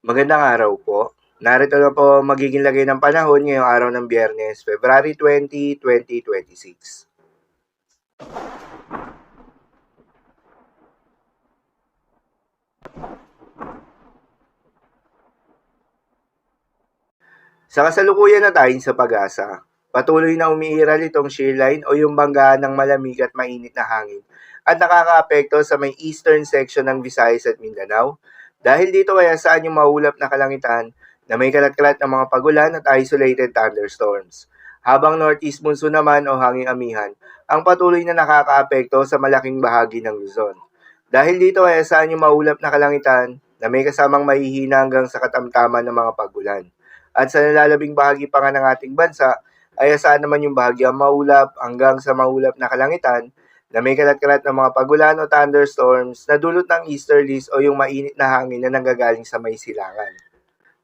Magandang araw po. Narito na po magiging lagay ng panahon ngayong araw ng Biyernes, February 20, 2026. Sa kasalukuyan na tayo sa pag-asa, patuloy na umiiral itong shear line o yung banggaan ng malamig at mainit na hangin at nakakaapekto sa may eastern section ng Visayas at Mindanao. Dahil dito kaya saan yung maulap na kalangitan na may kalat-kalat ng mga pagulan at isolated thunderstorms. Habang northeast monsoon naman o hanging amihan ang patuloy na nakakaapekto sa malaking bahagi ng Luzon. Dahil dito kaya saan yung maulap na kalangitan na may kasamang mahihina hanggang sa katamtaman ng mga pagulan. At sa nalalabing bahagi pa nga ng ating bansa, ay asahan naman yung bahagyang maulap hanggang sa maulap na kalangitan na may kalat-kalat ng mga pagulan o thunderstorms na dulot ng easterlies o yung mainit na hangin na nanggagaling sa may silangan.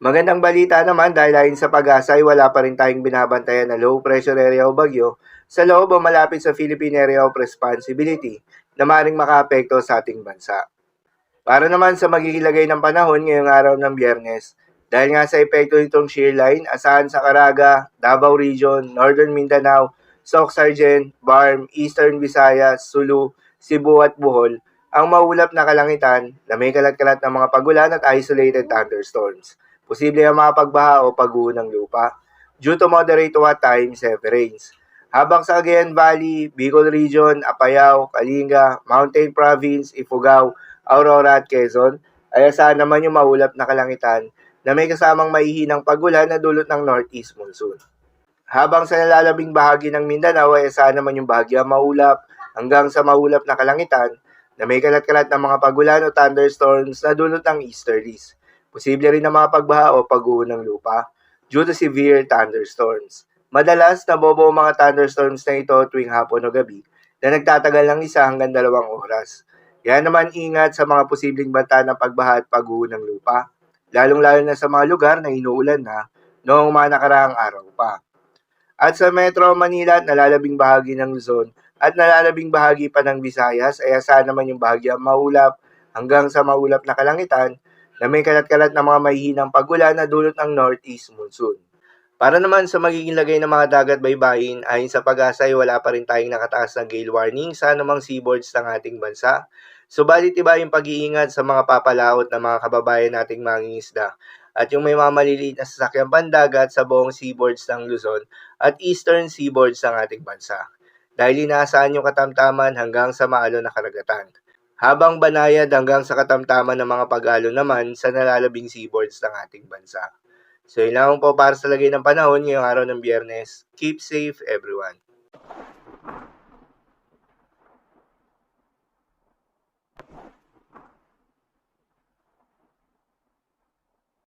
Magandang balita naman dahil ayon sa pag-asa ay wala pa rin tayong binabantayan na low pressure area o bagyo sa loob o malapit sa Philippine Area of Responsibility na maaaring makaapekto sa ating bansa. Para naman sa magiging lagay ng panahon ngayong araw ng Biyernes, dahil nga sa epekto nitong shear line, asahan sa Caraga, Davao Region, Northern Mindanao, Soc-Sargent, Barm, Eastern Visayas, Sulu, Cebu at Bohol, ang maulap na kalangitan na may kalat-kalat ng mga pagulan at isolated thunderstorms. Posible ang mga pagbaha o pag-uho ng lupa due to moderate to at times heavy rains. Habang sa Cagayan Valley, Bicol Region, Apayao, Kalinga, Mountain Province, Ifugao, Aurora at Quezon, ay asahan naman yung maulap na kalangitan na may kasamang maihinang pagulan na dulot ng northeast monsoon. Habang sa nalalabing bahagi ng Mindanao ay asahan naman yung bahagyang maulap hanggang sa maulap na kalangitan na may kalat-kalat ng mga pagulan o thunderstorms na dulot ng easterlies. Posible rin na mga pagbaha o pag-uho ng lupa due to severe thunderstorms. Madalas nabobo ang mga thunderstorms na ito tuwing hapon o gabi na nagtatagal ng 1 hanggang 2 oras. Kaya naman ingat sa mga posibleng banta ng pagbaha at pag-uho ng lupa, lalong-lalo na sa mga lugar na inuulan na noong mga nakaraang araw pa. At sa Metro Manila at nalalabing bahagi ng Luzon at nalalabing bahagi pa ng Visayas ay asahan naman yung bahagyang maulap hanggang sa maulap na kalangitan na may kalat-kalat na mga mahihinang pagulan na dulot ng northeast monsoon. Para naman sa magiging lagay ng mga dagat baybayin, ayon sa pag-asa ay wala pa rin tayong nakataas na gale warning sa anumang seaboards ng ating bansa. Subalit iba yung pag-iingat sa mga papalaot ng mga kababayan nating mangingisda at yung may mga maliliit na sasakyang pandagat sa buong seaboards ng Luzon at eastern seaboards ng ating bansa. Dahil inaasahan yung katamtaman hanggang sa maalon na karagatan. Habang banayad hanggang sa katamtaman ng mga pag-alon naman sa nalalabing seaboards ng ating bansa. So yun lang po para sa lagay ng panahon ngayong araw ng Biyernes. Keep safe everyone.